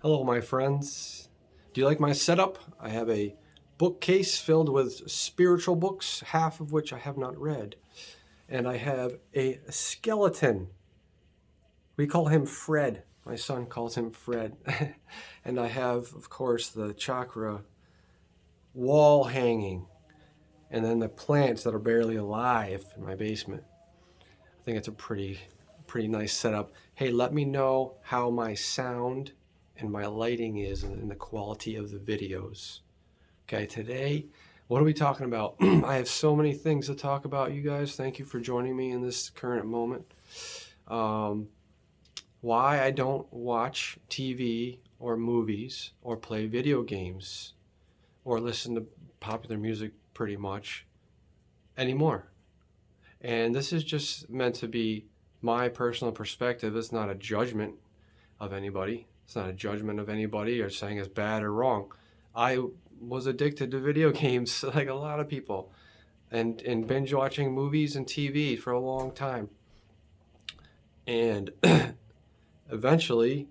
Hello, my friends. Do you like my setup? I have a bookcase filled with spiritual books, half of which I have not read. And I have a skeleton. We call him Fred. My son calls him Fred. And I have, of course, the chakra wall hanging, and then the plants that are barely alive in my basement. I think it's a pretty nice setup. Hey, let me know how my sound and my lighting is and the quality of the videos. Okay, today, what are we talking about? I have so many things to talk about, you guys. Thank you for joining me in this current moment. Um, why I don't watch TV or movies or play video games or listen to popular music pretty much anymore. And this is just meant to be my personal perspective. It's not a judgment of anybody. It's not a judgment of anybody or saying it's bad or wrong. I was addicted to video games like a lot of people and binge watching movies and TV for a long time. And eventually,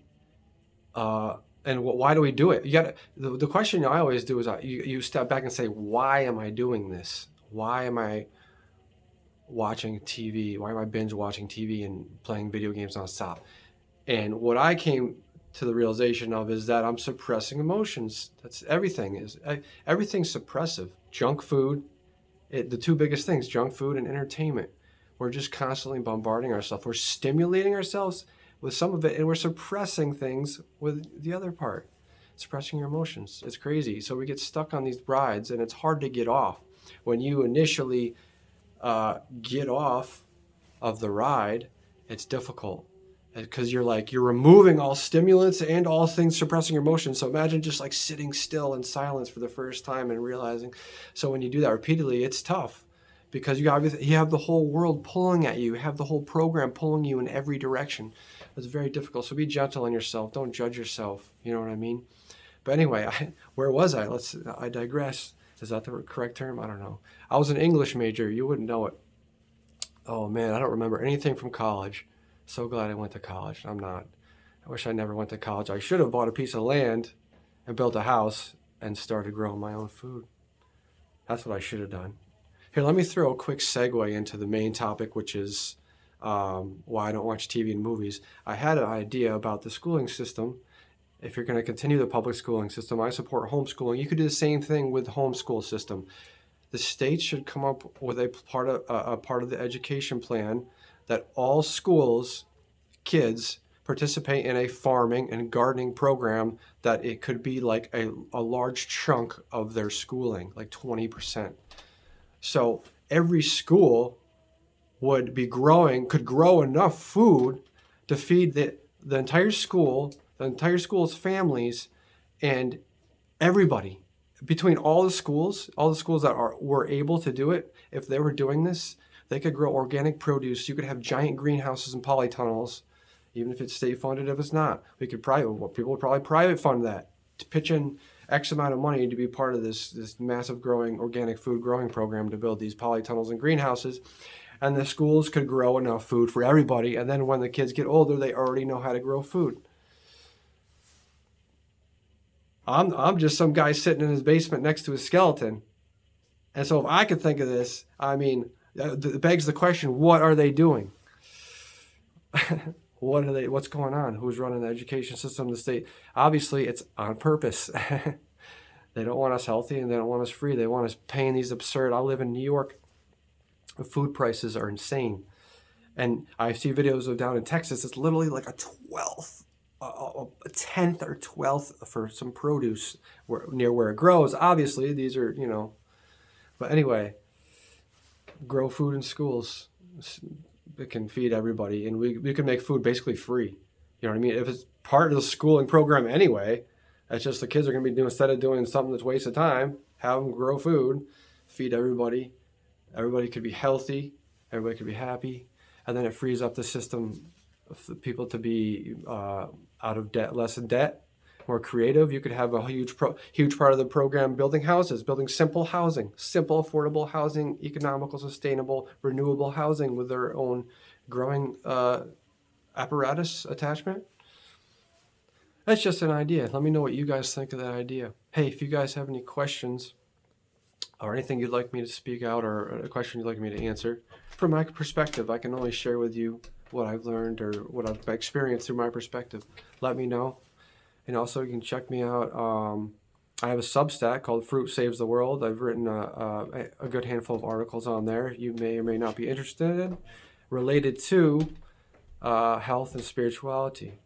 and why do we do it? You got the question I always do is you step back and say, why am I doing this? Why am I watching TV? Why am I binge watching TV and playing video games nonstop? And what I came to the realization of is that I'm suppressing emotions. That's everything's suppressive. Junk food, the two biggest things, junk food and entertainment. We're just constantly bombarding ourselves. We're stimulating ourselves with some of it, and we're suppressing things with the other part. Suppressing your emotions. It's crazy. So we get stuck on these rides, and it's hard to get off. When you initially get off of the ride, it's difficult because you're removing all stimulants and all things suppressing your emotions. So imagine just like sitting still in silence for the first time and realizing. So when you do that repeatedly, it's tough because you have the whole world pulling at you. You have the whole program pulling you in every direction. It's very difficult. So be gentle on yourself. Don't judge yourself. You know what I mean? But anyway, where was I? I digress. Is that the correct term? I don't know. I was an English major. You wouldn't know it. Oh man, I don't remember anything from college. So glad I went to college. I'm not. I wish I never went to college. I should have bought a piece of land and built a house and started growing my own food. That's what I should have done. Here, let me throw a quick segue into the main topic, which is why I don't watch TV and movies. I had an idea about the schooling system. If you're going to continue the public schooling system, I support homeschooling. You could do the same thing with the homeschool system. The state should come up with a part of the education plan that all schools, kids, participate in a farming and gardening program that it could be like a large chunk of their schooling, like 20%. So every school could grow enough food to feed the entire school, the entire school's families, and everybody. Between all the schools that were able to do it, if they were doing this, they could grow organic produce. You could have giant greenhouses and polytunnels, even if it's state funded. If it's not, people would probably private fund that to pitch in X amount of money to be part of this massive growing organic food growing program to build these polytunnels and greenhouses. And the schools could grow enough food for everybody. And then when the kids get older, they already know how to grow food. I'm just some guy sitting in his basement next to his skeleton. And so if I could think of this, I mean, it begs the question, what are they doing? What's going on? Who's running the education system in the state? Obviously, it's on purpose. They don't want us healthy and they don't want us free. They want us paying these absurd. I live in New York. The food prices are insane. And I see videos of down in Texas, it's literally like a 12th, a 10th or 12th for some produce near where it grows. Obviously, these are, but anyway, grow food in schools. It can feed everybody, and we can make food basically free. You know what I mean? If it's part of the schooling program anyway, that's just the kids are going to be doing, instead of doing something that's a waste of time, have them grow food, feed everybody. Everybody could be healthy. Everybody could be happy. And then it frees up the system for people to be out of debt, less in debt, more creative. You could have a huge part of the program building houses, building simple housing, simple, affordable housing, economical, sustainable, renewable housing with their own growing apparatus attachment. That's just an idea. Let me know what you guys think of that idea. Hey, if you guys have any questions or anything you'd like me to speak out, or a question you'd like me to answer, from my perspective, I can only share with you what I've learned or what I've experienced through my perspective. Let me know. And also, you can check me out. I have a Substack called Fruit Saves the World. I've written a good handful of articles on there you may or may not be interested in, related to health and spirituality,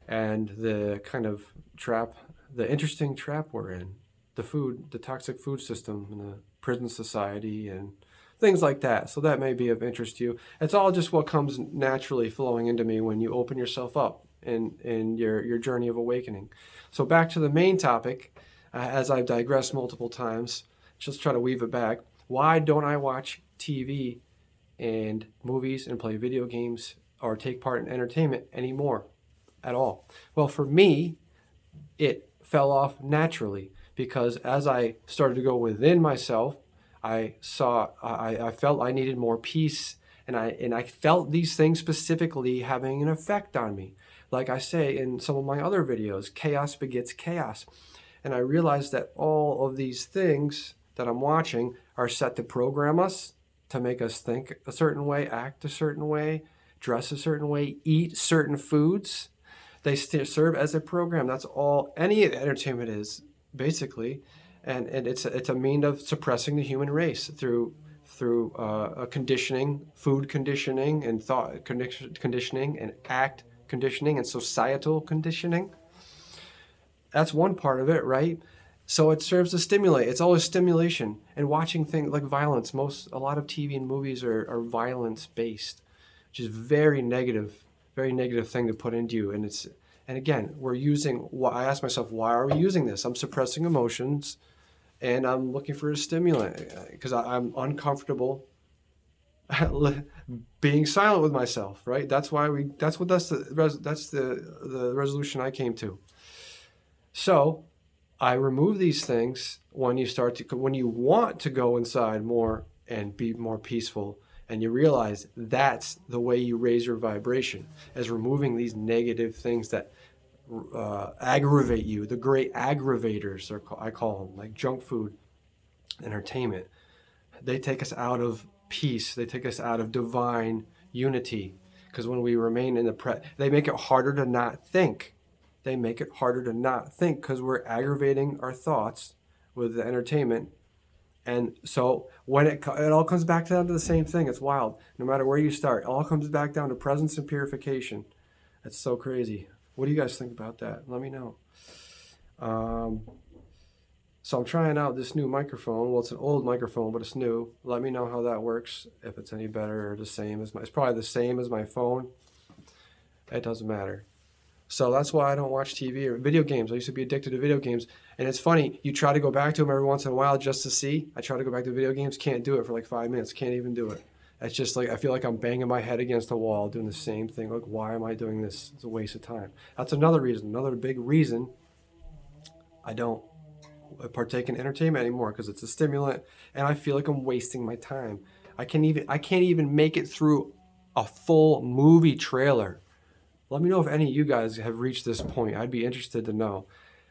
and the kind of trap, the interesting trap we're in, the toxic food system, and the prison society, and things like that. So that may be of interest to you. It's all just what comes naturally flowing into me when you open yourself up in your journey of awakening. So back to the main topic, as I've digressed multiple times, just try to weave it back. Why don't I watch TV and movies and play video games or take part in entertainment anymore at all? Well, for me, it fell off naturally, because as I started to go within myself, I felt I needed more peace, and I felt these things specifically having an effect on me. Like I say in some of my other videos, chaos begets chaos. And I realized that all of these things that I'm watching are set to program us, to make us think a certain way, act a certain way, dress a certain way, eat certain foods. They serve as a program. That's all any entertainment is, basically. And it's a mean of suppressing the human race through a conditioning, food conditioning, and thought conditioning, and act conditioning, and societal conditioning. That's one part of it, right? So it serves to stimulate. It's always stimulation. And watching things like violence, a lot of TV and movies are violence based, which is very negative thing to put into you. And again, I ask myself, why are we using this? I'm suppressing emotions, and I'm looking for a stimulant because I'm uncomfortable being silent with myself, right? That's the resolution I came to. So I remove these things when you want to go inside more and be more peaceful, and you realize that's the way you raise your vibration, as removing these negative things that aggravate you. The great aggravators, I call them, like junk food, entertainment. They take us out of peace. They take us out of divine unity, because when we remain in they make it harder to not think. They make it harder to not think because we're aggravating our thoughts with the entertainment. And so when it all comes back down to the same thing. It's wild. No matter where you start, it all comes back down to presence and purification. It's so crazy. What do you guys think about that? Let me know. So I'm trying out this new microphone. Well, it's an old microphone, but it's new. Let me know how that works, if it's any better or the same as it's probably the same as my phone. It doesn't matter. So that's why I don't watch TV or video games. I used to be addicted to video games. And it's funny, you try to go back to them every once in a while just to see. I try to go back to video games, can't do it for like 5 minutes, can't even do it. It's just like, I feel like I'm banging my head against a wall doing the same thing. Like, why am I doing this? It's a waste of time. That's another big reason I don't partake in entertainment anymore, because it's a stimulant and I feel like I'm wasting my time. I can't even make it through a full movie trailer. Let me know if any of you guys have reached this point. I'd be interested to know,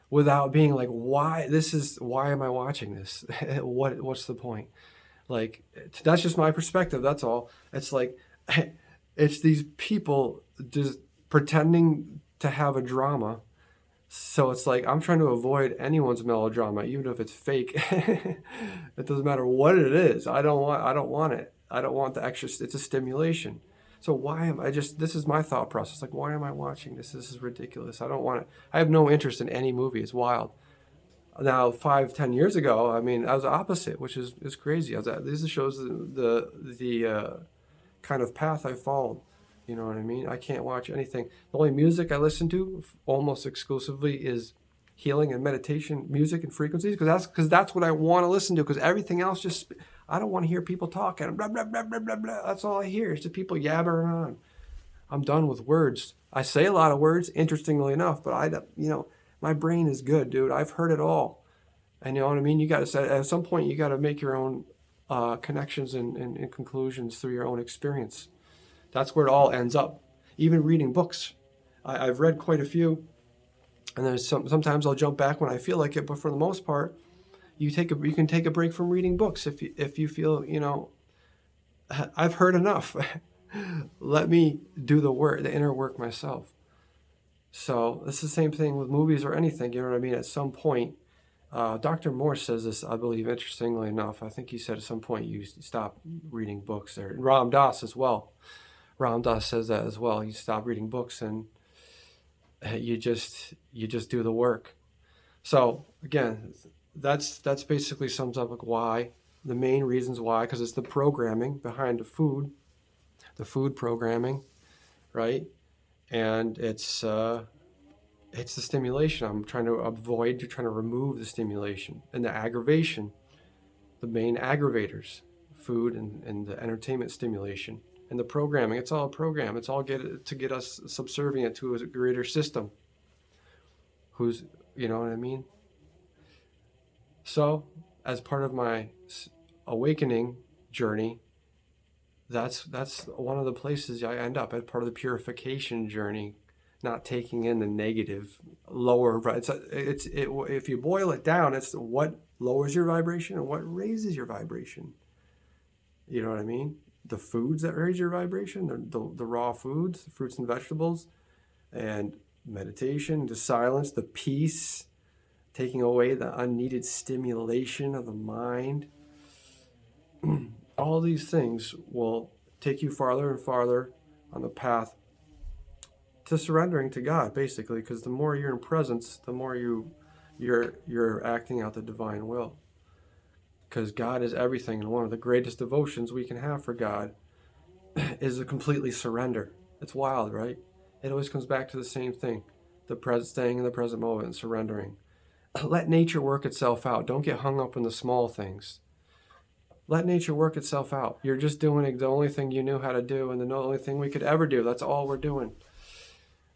without being like, why am I watching this? What's the point? Like, that's just my perspective. That's all. It's like, it's these people just pretending to have a drama. So it's like, I'm trying to avoid anyone's melodrama, even if it's fake. It doesn't matter what it is. I don't want it. I don't want the extra. It's a stimulation. So this is my thought process. Like, why am I watching this? This is ridiculous. I don't want it. I have no interest in any movie. It's wild. Now, 5-10 years ago, I mean, I was the opposite, which is crazy. This shows the kind of path I followed. You know what I mean? I can't watch anything. The only music I listen to almost exclusively is healing and meditation music and frequencies, because that's what I want to listen to, because everything else I don't want to hear people talk and blah, blah, blah, blah, blah, blah. That's all I hear. It's just people yabbering on. I'm done with words. I say a lot of words, interestingly enough, but my brain is good, dude. I've heard it all. And you know what I mean? You got to say, at some point, you got to make your own connections and conclusions through your own experience. That's where it all ends up. Even reading books. I've read quite a few. And there's sometimes I'll jump back when I feel like it, but for the most part, you can take a break from reading books if you feel, I've heard enough. Let me do the inner work myself. So it's the same thing with movies or anything, you know what I mean? At some point, Dr. Morse says this, I believe, interestingly enough. I think he said at some point you stop reading books there. Ram Dass as well. Ram Dass says that as well. You stop reading books and you just do the work. So again, that's basically sums up like why, the main reasons why, because it's the programming behind the food programming, right? And it's the stimulation. I'm trying to avoid, you're trying to remove the stimulation and the aggravation, the main aggravators, food and the entertainment stimulation and the programming. It's all a program. It's all to get us subservient to a greater system. Who's, you know what I mean? So, as part of my awakening journey, that's one of the places I end up as part of the purification journey, not taking in the negative, lower. If you boil it down, it's what lowers your vibration and what raises your vibration. You know what I mean? The foods that raise your vibration, the raw foods, the fruits and vegetables, and meditation, the silence, the peace, taking away the unneeded stimulation of the mind. All these things will take you farther and farther on the path to surrendering to God, basically, because the more you're in presence, the more you're acting out the divine will. Because God is everything, and one of the greatest devotions we can have for God is a completely surrender. It's wild, right? It always comes back to the same thing: staying in the present moment and surrendering. Let nature work itself out. Don't get hung up in the small things. Let nature work itself out. You're just doing the only thing you knew how to do and the only thing we could ever do. That's all we're doing.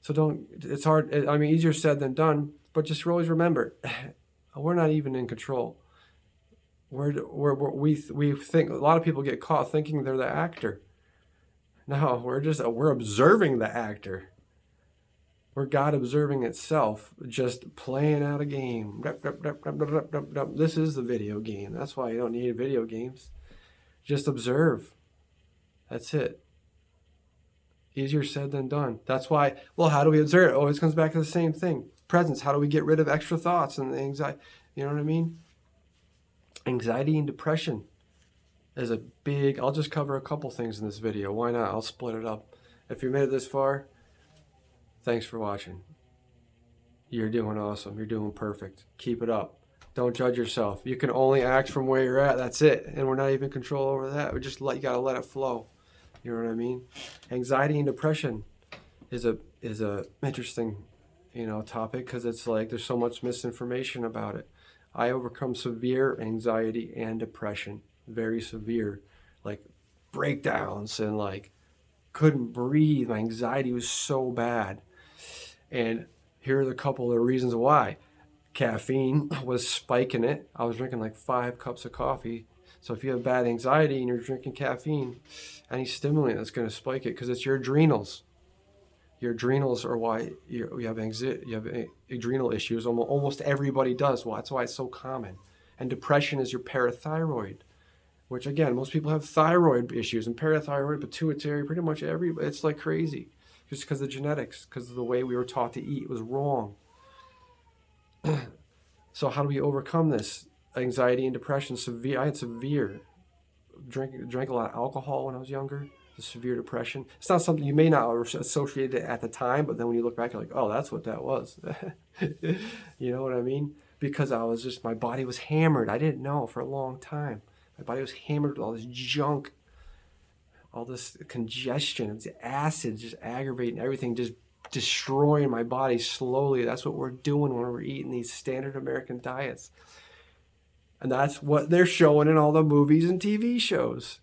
So it's hard. I mean, easier said than done, but just always remember, we're not even in control. We think, a lot of people get caught thinking they're the actor. No, we're observing the actor. We're God observing itself, just playing out a game. This is the video game. That's why you don't need video games. Just observe. That's it. Easier said than done. That's why, well, how do we observe it? Always comes back to the same thing. Presence. How do we get rid of extra thoughts and anxiety? You know what I mean? Anxiety and depression is a big, I'll just cover a couple things in this video. Why not? I'll split it up. If you made it this far, thanks for watching. You're doing awesome. You're doing perfect. Keep it up. Don't judge yourself. You can only act from where you're at. That's it. And we're not even in control over that. You gotta let it flow. You know what I mean? Anxiety and depression is a interesting, topic, because it's like there's so much misinformation about it. I overcome severe anxiety and depression, very severe, like breakdowns and like couldn't breathe. My anxiety was so bad. And here are the couple of reasons why. Caffeine was spiking it. I was drinking like 5 cups of coffee. So if you have bad anxiety and you're drinking caffeine, any stimulant that's going to spike it, because it's your adrenals. Your adrenals are why you have anxiety. You have adrenal issues. Almost everybody does. Well, that's why it's so common. And depression is your parathyroid, which again, most people have thyroid issues and parathyroid, pituitary, pretty much it's like crazy. Just because of the genetics, because of the way we were taught to eat was wrong. So how do we overcome this? Anxiety and depression, severe. I had severe. Drank a lot of alcohol when I was younger. The severe depression. It's not something you may not associate it at the time, but then when you look back, you're like, oh, that's what that was. You know what I mean? Because my body was hammered. I didn't know for a long time. My body was hammered with all this junk, all this congestion, this acid just aggravating everything, just destroying my body slowly. That's what we're doing when we're eating these standard American diets. And that's what they're showing in all the movies and TV shows,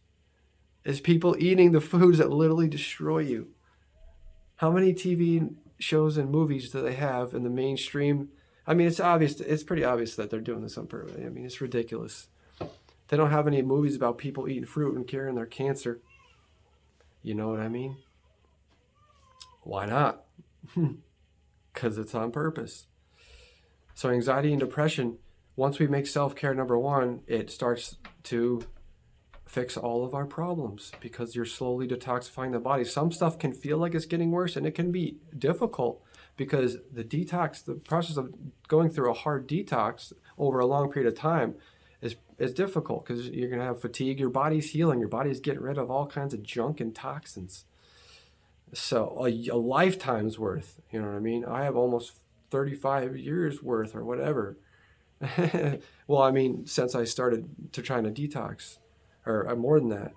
is people eating the foods that literally destroy you. How many TV shows and movies do they have in the mainstream? I mean, it's pretty obvious that they're doing this on purpose. I mean, it's ridiculous. They don't have any movies about people eating fruit and curing their cancer. You know what I mean? Why not? Because it's on purpose. So anxiety and depression, once we make self-care number one, it starts to fix all of our problems because you're slowly detoxifying the body. Some stuff can feel like it's getting worse, and it can be difficult because the process of going through a hard detox over a long period of time is difficult because you're going to have fatigue. Your body's healing. Your body's getting rid of all kinds of junk and toxins. So a lifetime's worth, you know what I mean? I have almost 35 years worth or whatever. Well, I mean, since I started to try to detox, or more than that,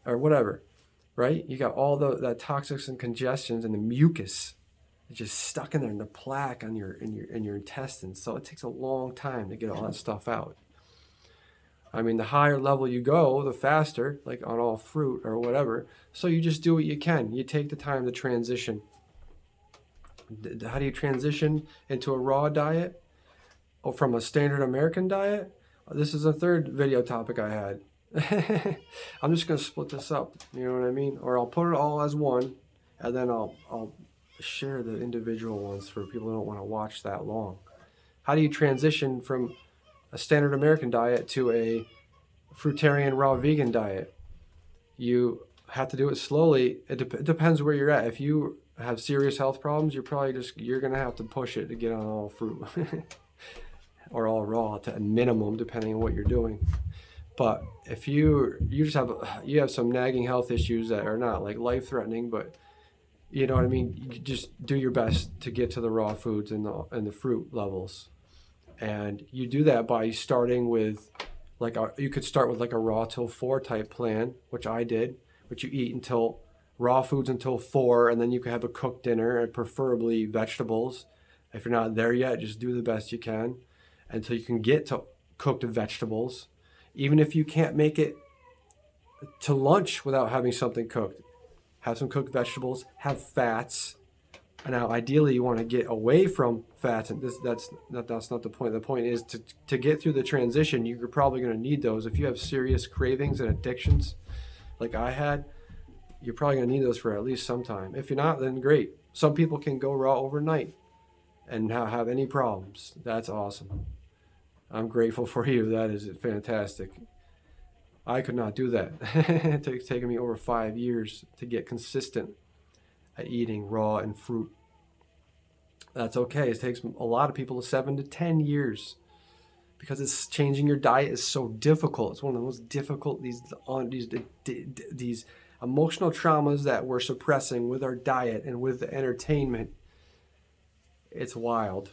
or whatever, right? You got all that toxins and congestions and the mucus. It's just stuck in there, and the plaque on your intestines. So it takes a long time to get all that stuff out. I mean, the higher level you go, the faster, like on all fruit or whatever. So you just do what you can. You take the time to transition. How do you transition into a raw diet? Or from a standard American diet? This is a third video topic I had. I'm just going to split this up, you know what I mean? Or I'll put it all as one, and then I'll share the individual ones for people who don't want to watch that long. How do you transition from a standard American diet to a fruitarian raw vegan diet? You have to do it slowly. It depends where you're at. If you have serious health problems, you're going to have to push it to get on all fruit or all raw to a minimum, depending on what you're doing. But if you have some nagging health issues that are not like life-threatening, but you know what I mean, you just do your best to get to the raw foods and the fruit levels. And you do that by starting with you could start with like a raw till 4 type plan, which I did, which you eat until raw foods until 4, and then you can have a cooked dinner and preferably vegetables. If you're not there yet, just do the best you can until you can get to cooked vegetables. Even if you can't make it to lunch without having something cooked, have some cooked vegetables, have fats. Now, ideally, you want to get away from fats, and that's not the point. The point is to get through the transition, you're probably going to need those. If you have serious cravings and addictions, like I had, you're probably going to need those for at least some time. If you're not, then great. Some people can go raw overnight and not have any problems. That's awesome. I'm grateful for you. That is fantastic. I could not do that. It's taken me over 5 years to get consistent at eating raw and fruit. That's okay. It takes a lot of people 7 to 10 years because changing your diet is so difficult. It's one of the most difficult, these emotional traumas that we're suppressing with our diet and with the entertainment. It's wild.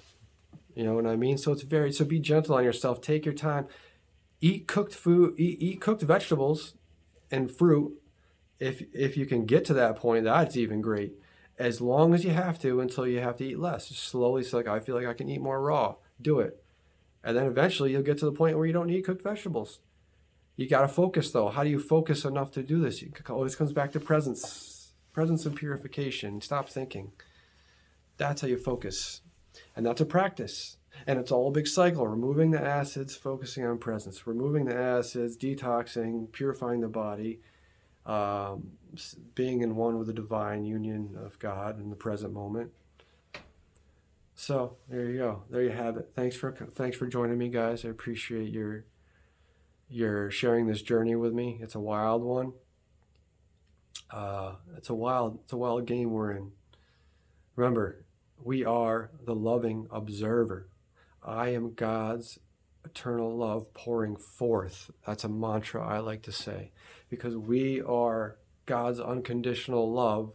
You know what I mean? So so be gentle on yourself. Take your time. Eat cooked food, eat cooked vegetables and fruit. If you can get to that point, that's even great. As long as you have to until you have to eat less. Just slowly, so I feel like I can eat more raw. Do it. And then eventually you'll get to the point where you don't need cooked vegetables. You got to focus though. How do you focus enough to do this? This comes back to presence. Presence and purification. Stop thinking. That's how you focus. And that's a practice. And it's all a big cycle. Removing the acids, focusing on presence. Removing the acids, detoxing, purifying the body. Being in one with the divine union of God in the present moment. So there you go. There you have it. Thanks for joining me, guys. I appreciate your sharing this journey with me. It's a wild one. It's a wild game we're in. Remember, we are the loving observer. I am God's eternal love pouring forth. That's a mantra I like to say, because we are God's unconditional love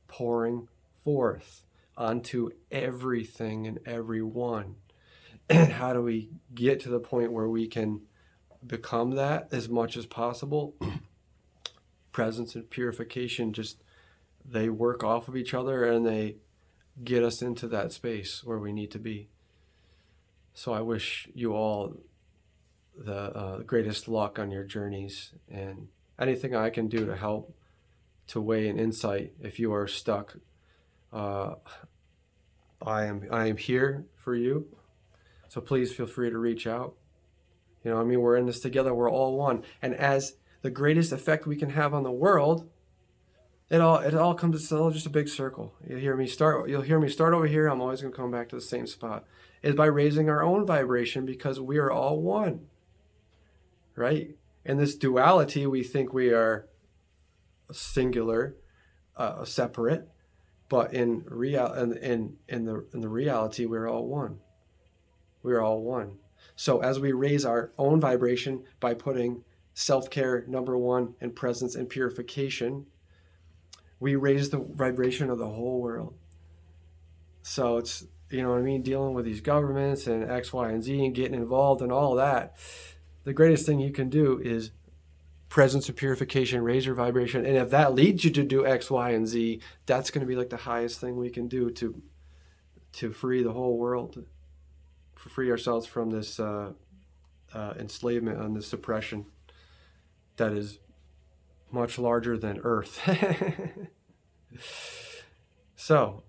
pouring forth onto everything and everyone. And how do we get to the point where we can become that as much as possible? Presence and purification, they work off of each other and they get us into that space where we need to be. So I wish you all the greatest luck on your journeys, and anything I can do to help to weigh an insight if you are stuck. I am here for you. So please feel free to reach out. You know, I mean, we're in this together. We're all one. And as the greatest effect we can have on the world, It all comes, it's all just a big circle. You'll hear me start over here. I'm always going to come back to the same spot. Is by raising our own vibration, because we are all one, right? In this duality, we think we are singular, separate, but in the reality, we're all one. We're all one. So as we raise our own vibration by putting self-care number one in presence and purification, we raise the vibration of the whole world. So it's, you know what I mean, dealing with these governments and X, Y, and Z and getting involved in all that. The greatest thing you can do is presence and purification, raise your vibration. And if that leads you to do X, Y, and Z, that's going to be like the highest thing we can do to free the whole world, to free ourselves from this enslavement and this suppression that is much larger than Earth. So,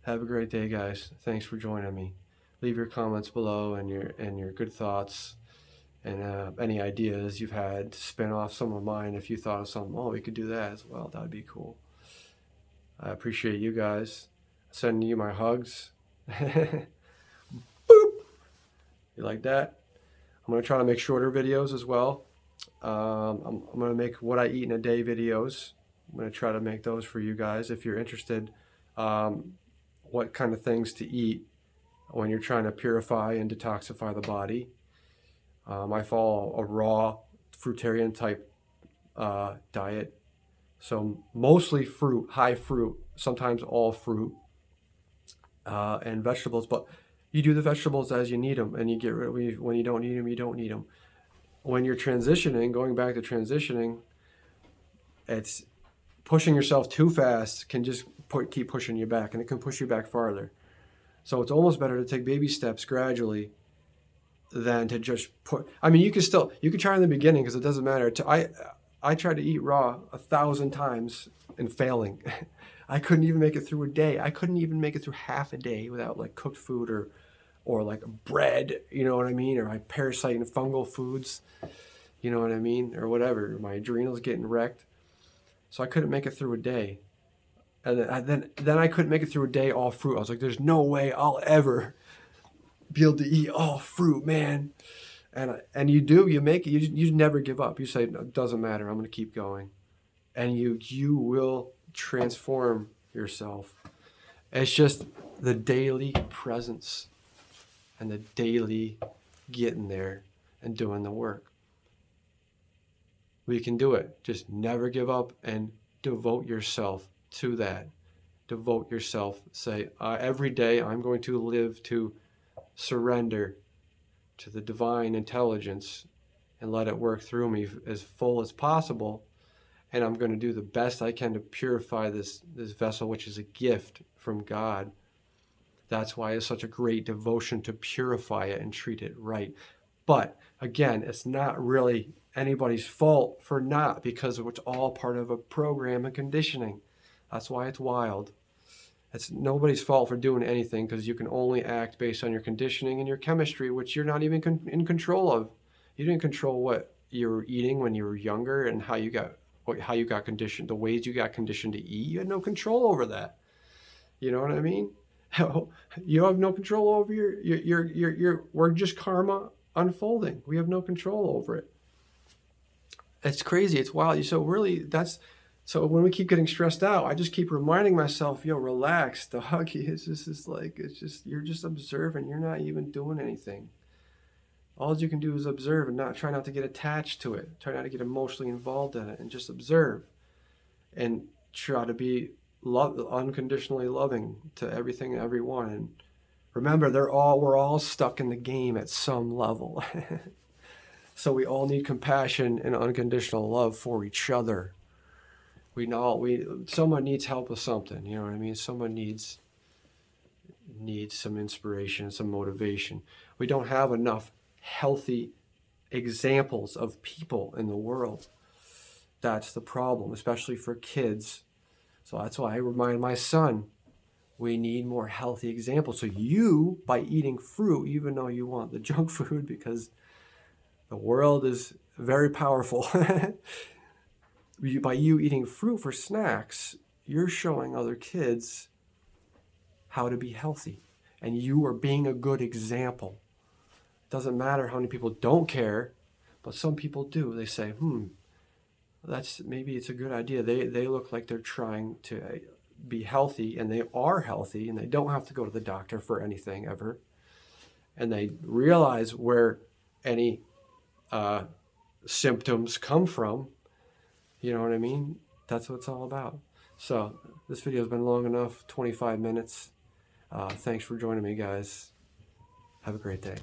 have a great day, guys. Thanks for joining me. Leave your comments below and your good thoughts and any ideas you've had to spin off some of mine. If you thought of something, we could do that as well. That'd be cool. I appreciate you guys. Sending you my hugs. Boop. You like that? I'm going to try to make shorter videos as well. I'm going to make what I eat in a day videos. I'm going to try to make those for you guys if you're interested. What kind of things to eat when you're trying to purify and detoxify the body. I follow a raw fruitarian type diet. So mostly fruit, high fruit, sometimes all fruit and vegetables. But you do the vegetables as you need them, and you get rid of when you don't need them, you don't need them. When you're transitioning, going back to transitioning, it's pushing yourself too fast can just keep pushing you back, and it can push you back farther. So it's almost better to take baby steps gradually than to just put. I mean, you could try in the beginning, because it doesn't matter. I tried to eat raw 1,000 times and failing. I couldn't even make it through a day. I couldn't even make it through half a day without like cooked food or like bread, you know what I mean? Or my parasite and fungal foods, you know what I mean? Or whatever. My adrenals getting wrecked. So I couldn't make it through a day. And then I couldn't make it through a day all fruit. I was like, there's no way I'll ever be able to eat all fruit, man. And you make it, you never give up. You say, no, it doesn't matter, I'm going to keep going. And you will transform yourself. It's just the daily presence and the daily getting there and doing the work. We can do it. Just never give up and devote yourself to that. Devote yourself. Say, every day I'm going to live to surrender to the divine intelligence and let it work through me as full as possible. And I'm going to do the best I can to purify this vessel, which is a gift from God. That's why it's such a great devotion to purify it and treat it right. But again, it's not really anybody's fault for not, because it's all part of a program and conditioning. That's why it's wild. It's nobody's fault for doing anything, because you can only act based on your conditioning and your chemistry, which you're not even in control of. You didn't control what you were eating when you were younger and how you got conditioned, the ways you got conditioned to eat. You had no control over that. You know what I mean? You have no control over we're just karma unfolding. We have no control over it. It's crazy. It's wild. So really, so when we keep getting stressed out, I just keep reminding myself, relax, dog. You're just observing. You're not even doing anything. All you can do is observe and try not to get attached to it. Try not to get emotionally involved in it, and just observe and try to be unconditionally loving to everything and everyone. And remember, we're all stuck in the game at some level. So we all need compassion and unconditional love for each other. Someone needs help with something, you know what I mean? Someone needs some inspiration, some motivation. We don't have enough healthy examples of people in the world. That's the problem, especially for kids. So that's why I remind my son, we need more healthy examples. So you, by eating fruit, even though you want the junk food, because the world is very powerful, by you eating fruit for snacks, you're showing other kids how to be healthy. And you are being a good example. It doesn't matter how many people don't care, but some people do. They say, maybe it's a good idea. They look like they're trying to be healthy, and they are healthy, and they don't have to go to the doctor for anything ever. And they realize where any symptoms come from. You know what I mean? That's what it's all about. So this video has been long enough, 25 minutes. Thanks for joining me, guys. Have a great day.